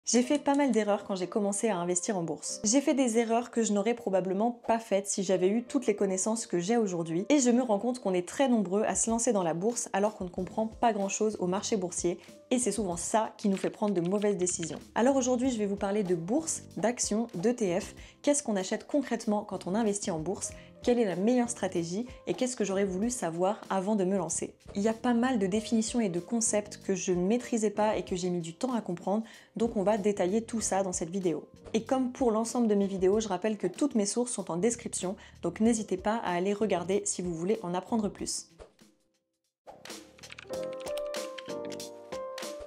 J'ai fait pas mal d'erreurs quand j'ai commencé à investir en bourse. J'ai fait des erreurs que je n'aurais probablement pas faites si j'avais eu toutes les connaissances que j'ai aujourd'hui, et je me rends compte qu'on est très nombreux à se lancer dans la bourse alors qu'on ne comprend pas grand chose au marché boursier, et c'est souvent ça qui nous fait prendre de mauvaises décisions. Alors aujourd'hui je vais vous parler de bourse, d'actions, d'ETF, qu'est-ce qu'on achète concrètement quand on investit en bourse, quelle est la meilleure stratégie et qu'est-ce que j'aurais voulu savoir avant de me lancer. Il y a pas mal de définitions et de concepts que je ne maîtrisais pas et que j'ai mis du temps à comprendre, donc on va détailler tout ça dans cette vidéo. Et comme pour l'ensemble de mes vidéos, je rappelle que toutes mes sources sont en description, donc n'hésitez pas à aller regarder si vous voulez en apprendre plus.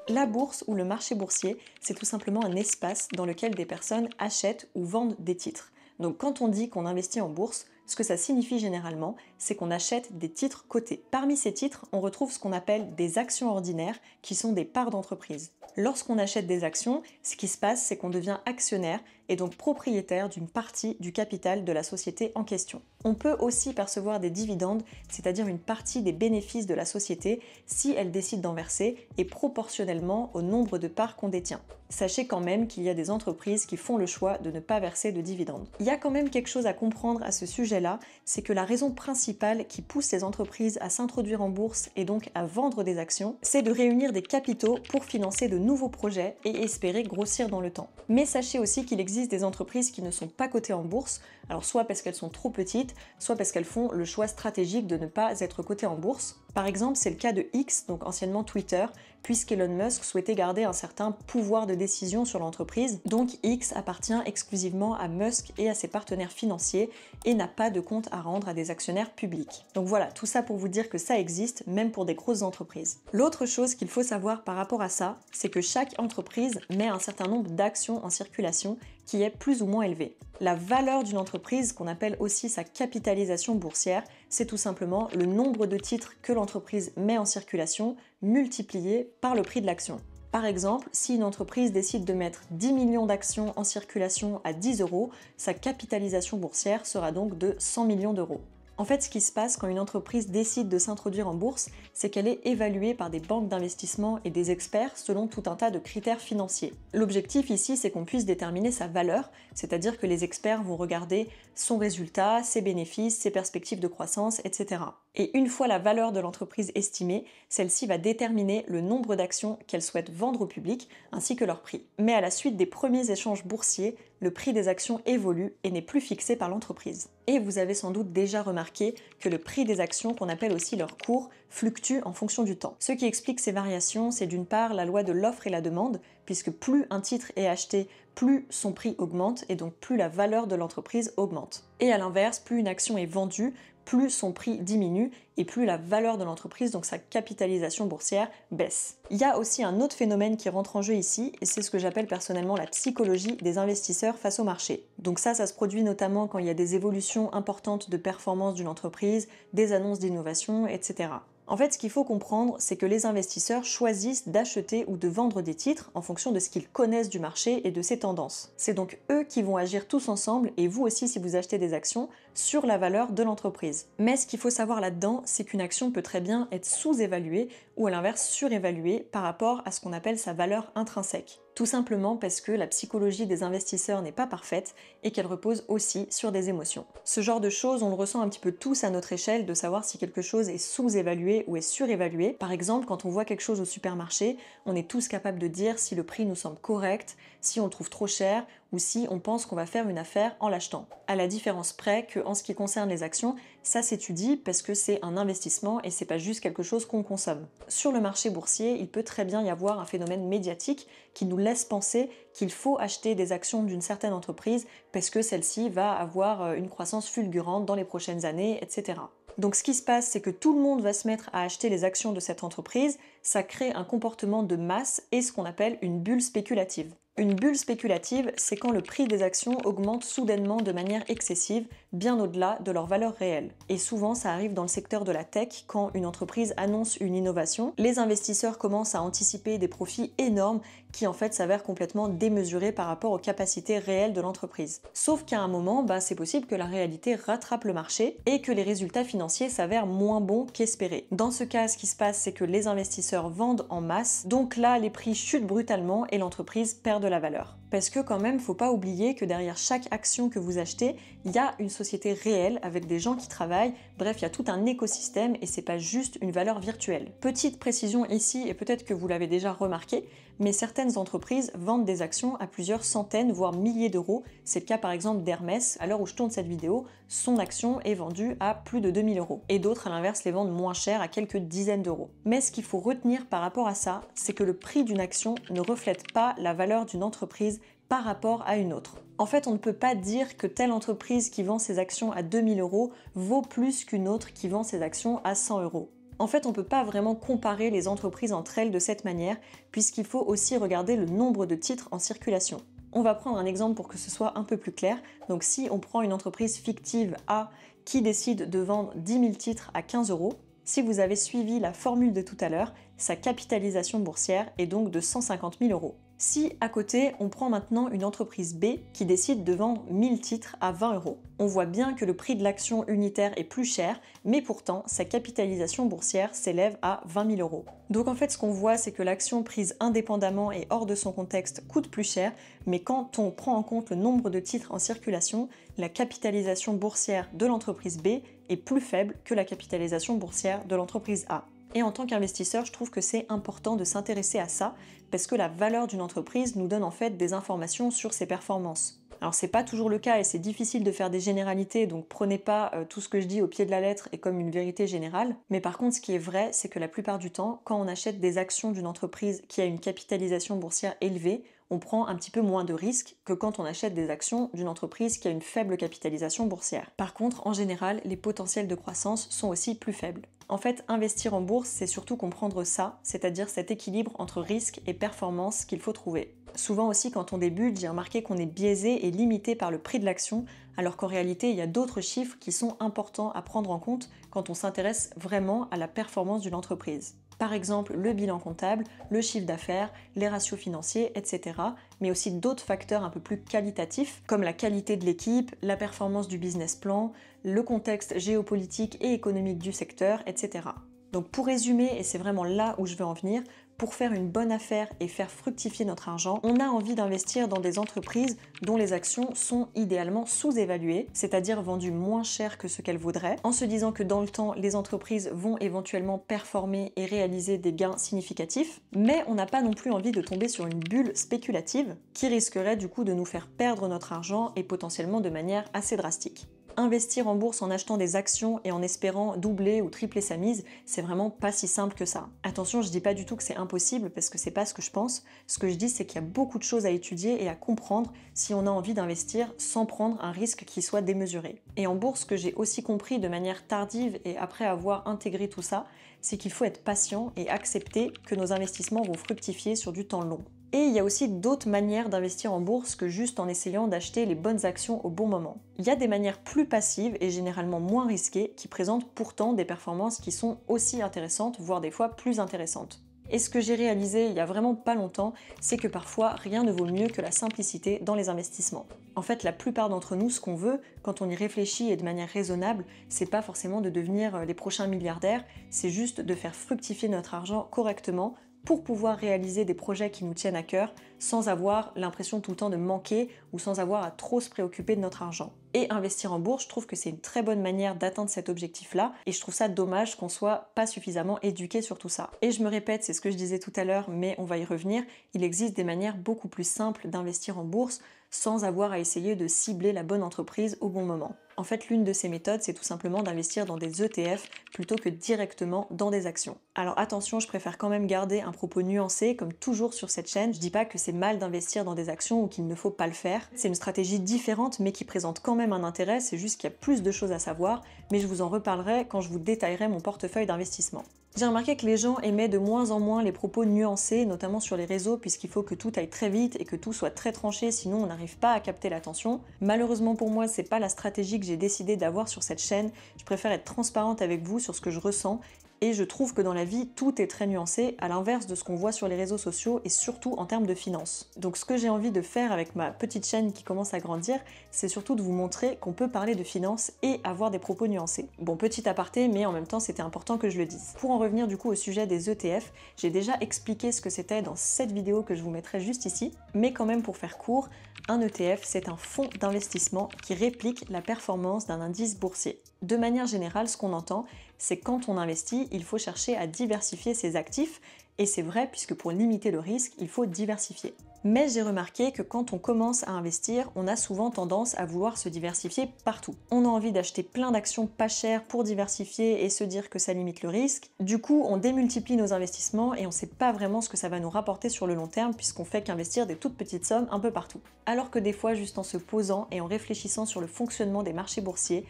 La bourse ou le marché boursier, c'est tout simplement un espace dans lequel des personnes achètent ou vendent des titres. Donc quand on dit qu'on investit en bourse, ce que ça signifie généralement, c'est qu'on achète des titres cotés. Parmi ces titres, on retrouve ce qu'on appelle des actions ordinaires, qui sont des parts d'entreprise. Lorsqu'on achète des actions, ce qui se passe, c'est qu'on devient actionnaire et donc propriétaire d'une partie du capital de la société en question. On peut aussi percevoir des dividendes, c'est-à-dire une partie des bénéfices de la société, si elle décide d'en verser, et proportionnellement au nombre de parts qu'on détient. Sachez quand même qu'il y a des entreprises qui font le choix de ne pas verser de dividendes. Il y a quand même quelque chose à comprendre à ce sujet-là, c'est que la raison principale qui pousse les entreprises à s'introduire en bourse et donc à vendre des actions, c'est de réunir des capitaux pour financer de nouveaux projets et espérer grossir dans le temps. Mais sachez aussi qu'il existe des entreprises qui ne sont pas cotées en bourse, alors soit parce qu'elles sont trop petites, soit parce qu'elles font le choix stratégique de ne pas être cotées en bourse. Par exemple, c'est le cas de X, donc anciennement Twitter, puisqu'Elon Musk souhaitait garder un certain pouvoir de décision sur l'entreprise. Donc X appartient exclusivement à Musk et à ses partenaires financiers et n'a pas de compte à rendre à des actionnaires publics. Donc voilà, tout ça pour vous dire que ça existe, même pour des grosses entreprises. L'autre chose qu'il faut savoir par rapport à ça, c'est que chaque entreprise met un certain nombre d'actions en circulation qui est plus ou moins élevé. La valeur d'une entreprise, qu'on appelle aussi sa capitalisation boursière, c'est tout simplement le nombre de titres que l'entreprise met en circulation multiplié par le prix de l'action. Par exemple, si une entreprise décide de mettre 10 millions d'actions en circulation à 10 euros, sa capitalisation boursière sera donc de 100 millions d'euros. En fait, ce qui se passe quand une entreprise décide de s'introduire en bourse, c'est qu'elle est évaluée par des banques d'investissement et des experts selon tout un tas de critères financiers. L'objectif ici, c'est qu'on puisse déterminer sa valeur, c'est-à-dire que les experts vont regarder son résultat, ses bénéfices, ses perspectives de croissance, etc. Et une fois la valeur de l'entreprise estimée, celle-ci va déterminer le nombre d'actions qu'elle souhaite vendre au public, ainsi que leur prix. Mais à la suite des premiers échanges boursiers, le prix des actions évolue et n'est plus fixé par l'entreprise. Et vous avez sans doute déjà remarqué que le prix des actions, qu'on appelle aussi leur cours, fluctue en fonction du temps. Ce qui explique ces variations, c'est d'une part la loi de l'offre et la demande, puisque plus un titre est acheté, plus son prix augmente et donc plus la valeur de l'entreprise augmente. Et à l'inverse, plus une action est vendue, plus son prix diminue et plus la valeur de l'entreprise, donc sa capitalisation boursière, baisse. Il y a aussi un autre phénomène qui rentre en jeu ici, et c'est ce que j'appelle personnellement la psychologie des investisseurs face au marché. Donc ça se produit notamment quand il y a des évolutions importantes de performance d'une entreprise, des annonces d'innovation, etc. En fait, ce qu'il faut comprendre, c'est que les investisseurs choisissent d'acheter ou de vendre des titres en fonction de ce qu'ils connaissent du marché et de ses tendances. C'est donc eux qui vont agir tous ensemble, et vous aussi si vous achetez des actions, sur la valeur de l'entreprise. Mais ce qu'il faut savoir là-dedans, c'est qu'une action peut très bien être sous-évaluée ou à l'inverse surévaluée par rapport à ce qu'on appelle sa valeur intrinsèque. Tout simplement parce que la psychologie des investisseurs n'est pas parfaite et qu'elle repose aussi sur des émotions. Ce genre de choses, on le ressent un petit peu tous à notre échelle, de savoir si quelque chose est sous-évalué ou est surévalué. Par exemple, quand on voit quelque chose au supermarché, on est tous capables de dire si le prix nous semble correct, si on le trouve trop cher ou si on pense qu'on va faire une affaire en l'achetant. À la différence près que, en ce qui concerne les actions, ça s'étudie parce que c'est un investissement et c'est pas juste quelque chose qu'on consomme. Sur le marché boursier, il peut très bien y avoir un phénomène médiatique qui nous laisse penser qu'il faut acheter des actions d'une certaine entreprise parce que celle-ci va avoir une croissance fulgurante dans les prochaines années, etc. Donc ce qui se passe, c'est que tout le monde va se mettre à acheter les actions de cette entreprise, ça crée un comportement de masse et ce qu'on appelle une bulle spéculative. Une bulle spéculative, c'est quand le prix des actions augmente soudainement de manière excessive, bien au-delà de leur valeur réelle. Et souvent, ça arrive dans le secteur de la tech, quand une entreprise annonce une innovation, les investisseurs commencent à anticiper des profits énormes qui en fait s'avère complètement démesuré par rapport aux capacités réelles de l'entreprise. Sauf qu'à un moment, c'est possible que la réalité rattrape le marché et que les résultats financiers s'avèrent moins bons qu'espérés. Dans ce cas, ce qui se passe, c'est que les investisseurs vendent en masse, donc là, les prix chutent brutalement et l'entreprise perd de la valeur. Parce que quand même, faut pas oublier que derrière chaque action que vous achetez, il y a une société réelle avec des gens qui travaillent, bref, il y a tout un écosystème et c'est pas juste une valeur virtuelle. Petite précision ici, et peut-être que vous l'avez déjà remarqué, mais certaines entreprises vendent des actions à plusieurs centaines, voire milliers d'euros. C'est le cas par exemple d'Hermès. À l'heure où je tourne cette vidéo, son action est vendue à plus de 2000 euros. Et d'autres, à l'inverse, les vendent moins cher, à quelques dizaines d'euros. Mais ce qu'il faut retenir par rapport à ça, c'est que le prix d'une action ne reflète pas la valeur d'une entreprise par rapport à une autre. En fait, on ne peut pas dire que telle entreprise qui vend ses actions à 2000 euros vaut plus qu'une autre qui vend ses actions à 100 euros. En fait, on ne peut pas vraiment comparer les entreprises entre elles de cette manière, puisqu'il faut aussi regarder le nombre de titres en circulation. On va prendre un exemple pour que ce soit un peu plus clair. Donc si on prend une entreprise fictive A qui décide de vendre 10 000 titres à 15 euros, si vous avez suivi la formule de tout à l'heure, sa capitalisation boursière est donc de 150 000 euros. Si à côté, on prend maintenant une entreprise B qui décide de vendre 1000 titres à 20 euros, on voit bien que le prix de l'action unitaire est plus cher, mais pourtant sa capitalisation boursière s'élève à 20 000 euros. Donc en fait, ce qu'on voit, c'est que l'action prise indépendamment et hors de son contexte coûte plus cher, mais quand on prend en compte le nombre de titres en circulation, la capitalisation boursière de l'entreprise B est plus faible que la capitalisation boursière de l'entreprise A. Et en tant qu'investisseur, je trouve que c'est important de s'intéresser à ça, parce que la valeur d'une entreprise nous donne en fait des informations sur ses performances. Alors c'est pas toujours le cas et c'est difficile de faire des généralités, donc prenez pas tout ce que je dis au pied de la lettre et comme une vérité générale. Mais par contre, ce qui est vrai, c'est que la plupart du temps, quand on achète des actions d'une entreprise qui a une capitalisation boursière élevée, on prend un petit peu moins de risques que quand on achète des actions d'une entreprise qui a une faible capitalisation boursière. Par contre, en général, les potentiels de croissance sont aussi plus faibles. En fait, investir en bourse, c'est surtout comprendre ça, c'est-à-dire cet équilibre entre risque et performance qu'il faut trouver. Souvent aussi, quand on débute, j'ai remarqué qu'on est biaisé et limité par le prix de l'action, alors qu'en réalité, il y a d'autres chiffres qui sont importants à prendre en compte quand on s'intéresse vraiment à la performance d'une entreprise. Par exemple, le bilan comptable, le chiffre d'affaires, les ratios financiers, etc. Mais aussi d'autres facteurs un peu plus qualitatifs, comme la qualité de l'équipe, la performance du business plan, le contexte géopolitique et économique du secteur, etc. Donc pour résumer, et c'est vraiment là où je veux en venir, pour faire une bonne affaire et faire fructifier notre argent, on a envie d'investir dans des entreprises dont les actions sont idéalement sous-évaluées, c'est-à-dire vendues moins cher que ce qu'elles vaudraient, en se disant que dans le temps, les entreprises vont éventuellement performer et réaliser des gains significatifs, mais on n'a pas non plus envie de tomber sur une bulle spéculative qui risquerait du coup de nous faire perdre notre argent et potentiellement de manière assez drastique. Investir en bourse en achetant des actions et en espérant doubler ou tripler sa mise, c'est vraiment pas si simple que ça. Attention, je dis pas du tout que c'est impossible parce que c'est pas ce que je pense. Ce que je dis, c'est qu'il y a beaucoup de choses à étudier et à comprendre si on a envie d'investir sans prendre un risque qui soit démesuré. Et en bourse, ce que j'ai aussi compris de manière tardive et après avoir intégré tout ça, c'est qu'il faut être patient et accepter que nos investissements vont fructifier sur du temps long. Et il y a aussi d'autres manières d'investir en bourse que juste en essayant d'acheter les bonnes actions au bon moment. Il y a des manières plus passives et généralement moins risquées qui présentent pourtant des performances qui sont aussi intéressantes, voire des fois plus intéressantes. Et ce que j'ai réalisé il y a vraiment pas longtemps, c'est que parfois rien ne vaut mieux que la simplicité dans les investissements. En fait, la plupart d'entre nous, ce qu'on veut, quand on y réfléchit et de manière raisonnable, c'est pas forcément de devenir les prochains milliardaires, c'est juste de faire fructifier notre argent correctement pour pouvoir réaliser des projets qui nous tiennent à cœur sans avoir l'impression tout le temps de manquer ou sans avoir à trop se préoccuper de notre argent. Et investir en bourse, je trouve que c'est une très bonne manière d'atteindre cet objectif-là et je trouve ça dommage qu'on soit pas suffisamment éduqué sur tout ça. Et je me répète, c'est ce que je disais tout à l'heure, mais on va y revenir, il existe des manières beaucoup plus simples d'investir en bourse sans avoir à essayer de cibler la bonne entreprise au bon moment. En fait, l'une de ces méthodes, c'est tout simplement d'investir dans des ETF plutôt que directement dans des actions. Alors attention, je préfère quand même garder un propos nuancé, comme toujours sur cette chaîne. Je dis pas que c'est mal d'investir dans des actions ou qu'il ne faut pas le faire. C'est une stratégie différente, mais qui présente quand même un intérêt, c'est juste qu'il y a plus de choses à savoir, mais je vous en reparlerai quand je vous détaillerai mon portefeuille d'investissement. J'ai remarqué que les gens aimaient de moins en moins les propos nuancés, notamment sur les réseaux, puisqu'il faut que tout aille très vite et que tout soit très tranché, sinon on n'arrive pas à capter l'attention. Malheureusement pour moi, c'est pas la stratégie que j'ai décidé d'avoir sur cette chaîne. Je préfère être transparente avec vous sur ce que je ressens Et je trouve que dans la vie, tout est très nuancé, à l'inverse de ce qu'on voit sur les réseaux sociaux et surtout en termes de finances. Donc ce que j'ai envie de faire avec ma petite chaîne qui commence à grandir, c'est surtout de vous montrer qu'on peut parler de finances et avoir des propos nuancés. Bon, petit aparté, mais en même temps c'était important que je le dise. Pour en revenir du coup au sujet des ETF, j'ai déjà expliqué ce que c'était dans cette vidéo que je vous mettrai juste ici, mais quand même pour faire court, un ETF, c'est un fonds d'investissement qui réplique la performance d'un indice boursier. De manière générale, ce qu'on entend, c'est quand on investit, il faut chercher à diversifier ses actifs, et c'est vrai puisque pour limiter le risque, il faut diversifier. Mais j'ai remarqué que quand on commence à investir, on a souvent tendance à vouloir se diversifier partout. On a envie d'acheter plein d'actions pas chères pour diversifier et se dire que ça limite le risque. Du coup, on démultiplie nos investissements et on sait pas vraiment ce que ça va nous rapporter sur le long terme puisqu'on fait qu'investir des toutes petites sommes un peu partout. Alors que des fois, juste en se posant et en réfléchissant sur le fonctionnement des marchés boursiers,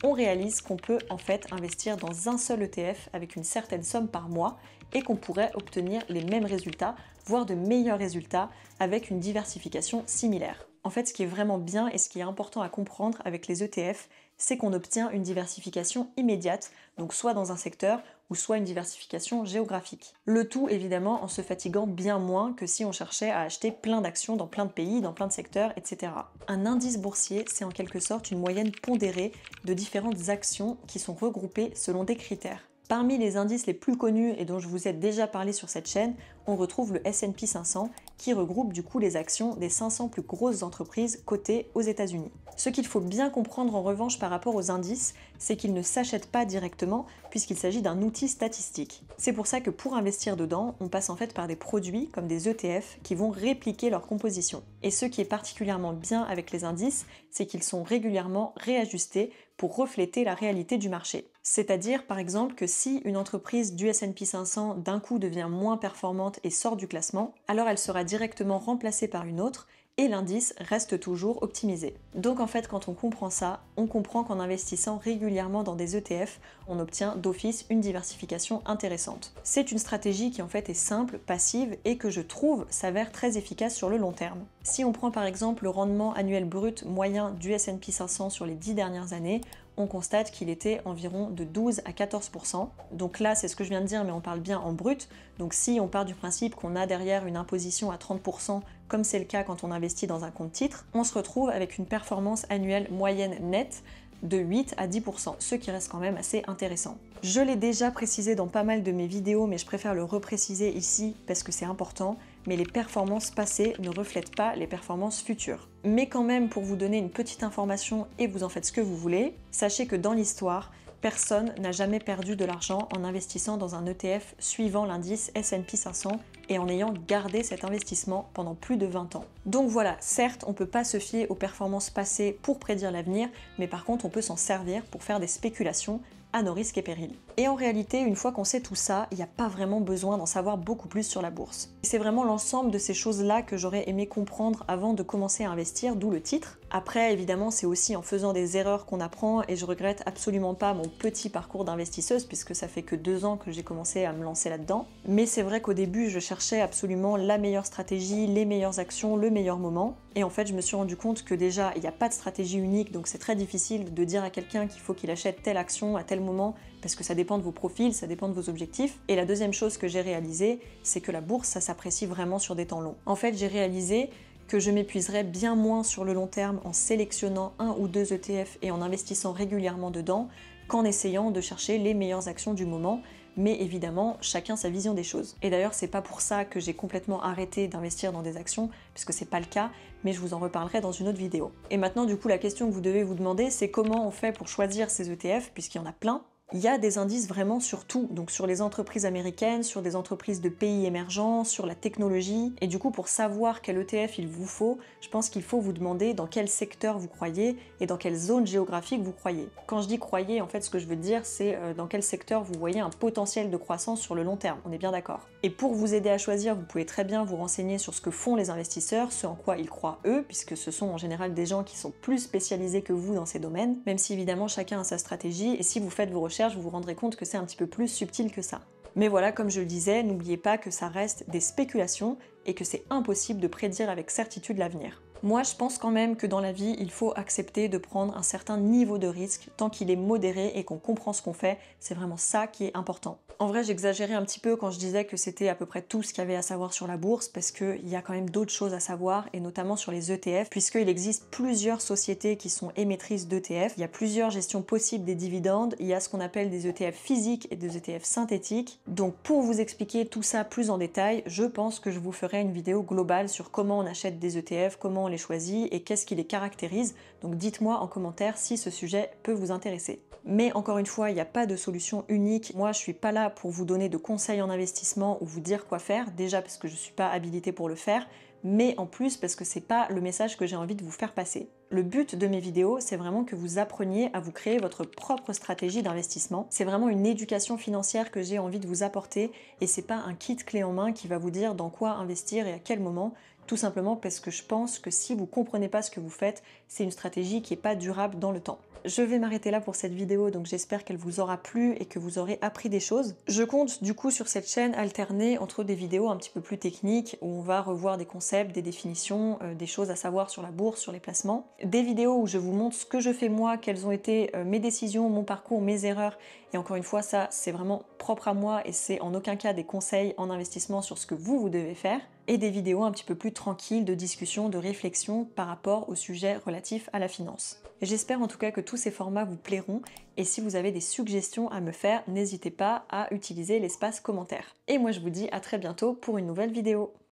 on réalise qu'on peut en fait investir dans un seul ETF avec une certaine somme par mois et qu'on pourrait obtenir les mêmes résultats, voire de meilleurs résultats avec une diversification similaire. En fait, ce qui est vraiment bien et ce qui est important à comprendre avec les ETF, c'est qu'on obtient une diversification immédiate, donc soit dans un secteur ou soit une diversification géographique. Le tout évidemment en se fatiguant bien moins que si on cherchait à acheter plein d'actions dans plein de pays, dans plein de secteurs, etc. Un indice boursier, c'est en quelque sorte une moyenne pondérée de différentes actions qui sont regroupées selon des critères. Parmi les indices les plus connus et dont je vous ai déjà parlé sur cette chaîne, on retrouve le S&P 500 qui regroupe du coup les actions des 500 plus grosses entreprises cotées aux États-Unis. Ce qu'il faut bien comprendre en revanche par rapport aux indices, c'est qu'ils ne s'achètent pas directement puisqu'il s'agit d'un outil statistique. C'est pour ça que pour investir dedans, on passe en fait par des produits comme des ETF qui vont répliquer leur composition. Et ce qui est particulièrement bien avec les indices, c'est qu'ils sont régulièrement réajustés pour refléter la réalité du marché. C'est-à-dire par exemple que si une entreprise du S&P 500 d'un coup devient moins performante et sort du classement, alors elle sera directement remplacée par une autre et l'indice reste toujours optimisé. Donc en fait quand on comprend ça, on comprend qu'en investissant régulièrement dans des ETF, on obtient d'office une diversification intéressante. C'est une stratégie qui en fait est simple, passive et que je trouve s'avère très efficace sur le long terme. Si on prend par exemple le rendement annuel brut moyen du S&P 500 sur les 10 dernières années, on constate qu'il était environ de 12 à 14%. Donc là, c'est ce que je viens de dire, mais on parle bien en brut. Donc si on part du principe qu'on a derrière une imposition à 30%, comme c'est le cas quand on investit dans un compte titre, on se retrouve avec une performance annuelle moyenne nette de 8 à 10%, ce qui reste quand même assez intéressant. Je l'ai déjà précisé dans pas mal de mes vidéos, mais je préfère le repréciser ici parce que c'est important, mais les performances passées ne reflètent pas les performances futures. Mais quand même, pour vous donner une petite information et vous en faites ce que vous voulez, sachez que dans l'histoire, personne n'a jamais perdu de l'argent en investissant dans un ETF suivant l'indice S&P 500 et en ayant gardé cet investissement pendant plus de 20 ans. Donc voilà, certes, on ne peut pas se fier aux performances passées pour prédire l'avenir, mais par contre, on peut s'en servir pour faire des spéculations à nos risques et périls. Et en réalité, une fois qu'on sait tout ça, il n'y a pas vraiment besoin d'en savoir beaucoup plus sur la bourse. C'est vraiment l'ensemble de ces choses-là que j'aurais aimé comprendre avant de commencer à investir, d'où le titre. Après, évidemment, c'est aussi en faisant des erreurs qu'on apprend et je regrette absolument pas mon petit parcours d'investisseuse puisque ça fait que 2 ans que j'ai commencé à me lancer là-dedans. Mais c'est vrai qu'au début, je cherchais absolument la meilleure stratégie, les meilleures actions, le meilleur moment. Et en fait, je me suis rendu compte que déjà, il n'y a pas de stratégie unique, donc c'est très difficile de dire à quelqu'un qu'il faut qu'il achète telle action à tel moment parce que ça dépend de vos profils, ça dépend de vos objectifs. Et la deuxième chose que j'ai réalisée, c'est que la bourse, ça s'apprécie vraiment sur des temps longs. En fait, j'ai réalisé que je m'épuiserais bien moins sur le long terme en sélectionnant 1 ou 2 ETF et en investissant régulièrement dedans qu'en essayant de chercher les meilleures actions du moment, mais évidemment, chacun sa vision des choses. Et d'ailleurs, c'est pas pour ça que j'ai complètement arrêté d'investir dans des actions, puisque c'est pas le cas, mais je vous en reparlerai dans une autre vidéo. Et maintenant, du coup, la question que vous devez vous demander, c'est comment on fait pour choisir ces ETF, puisqu'il y en a plein. Il y a des indices vraiment sur tout, donc sur les entreprises américaines, sur des entreprises de pays émergents, sur la technologie. Et du coup, pour savoir quel ETF il vous faut, je pense qu'il faut vous demander dans quel secteur vous croyez et dans quelle zone géographique vous croyez. Quand je dis croyez, en fait, ce que je veux dire, c'est dans quel secteur vous voyez un potentiel de croissance sur le long terme. On est bien d'accord. Et pour vous aider à choisir, vous pouvez très bien vous renseigner sur ce que font les investisseurs, ce en quoi ils croient eux, puisque ce sont en général des gens qui sont plus spécialisés que vous dans ces domaines, même si évidemment chacun a sa stratégie, et si vous faites vos recherches, vous vous rendrez compte que c'est un petit peu plus subtil que ça. Mais voilà, comme je le disais, n'oubliez pas que ça reste des spéculations et que c'est impossible de prédire avec certitude l'avenir. Moi, je pense quand même que dans la vie, il faut accepter de prendre un certain niveau de risque tant qu'il est modéré et qu'on comprend ce qu'on fait. C'est vraiment ça qui est important. En vrai, j'exagérais un petit peu quand je disais que c'était à peu près tout ce qu'il y avait à savoir sur la bourse parce qu'il y a quand même d'autres choses à savoir et notamment sur les ETF puisqu'il existe plusieurs sociétés qui sont émettrices d'ETF. Il y a plusieurs gestions possibles des dividendes. Il y a ce qu'on appelle des ETF physiques et des ETF synthétiques. Donc pour vous expliquer tout ça plus en détail, je pense que je vous ferai une vidéo globale sur comment on achète des ETF, comment on les choisit et qu'est-ce qui les caractérise. Donc dites-moi en commentaire si ce sujet peut vous intéresser. Mais encore une fois, il n'y a pas de solution unique. Moi, je suis pas là pour vous donner de conseils en investissement ou vous dire quoi faire, déjà parce que je suis pas habilitée pour le faire, mais en plus parce que c'est pas le message que j'ai envie de vous faire passer. Le but de mes vidéos, c'est vraiment que vous appreniez à vous créer votre propre stratégie d'investissement. C'est vraiment une éducation financière que j'ai envie de vous apporter et c'est pas un kit clé en main qui va vous dire dans quoi investir et à quel moment. Tout simplement parce que je pense que si vous comprenez pas ce que vous faites, c'est une stratégie qui est pas durable dans le temps. Je vais m'arrêter là pour cette vidéo, donc j'espère qu'elle vous aura plu et que vous aurez appris des choses. Je compte du coup sur cette chaîne alterner entre des vidéos un petit peu plus techniques où on va revoir des concepts, des définitions, des choses à savoir sur la bourse, sur les placements. Des vidéos où je vous montre ce que je fais moi, quelles ont été mes décisions, mon parcours, mes erreurs. Et encore une fois, ça c'est vraiment propre à moi et c'est en aucun cas des conseils en investissement sur ce que vous devez faire. Et des vidéos un petit peu plus tranquilles de discussion, de réflexion par rapport aux sujets relatifs à la finance. J'espère en tout cas que tous ces formats vous plairont et si vous avez des suggestions à me faire, n'hésitez pas à utiliser l'espace commentaire. Et moi je vous dis à très bientôt pour une nouvelle vidéo.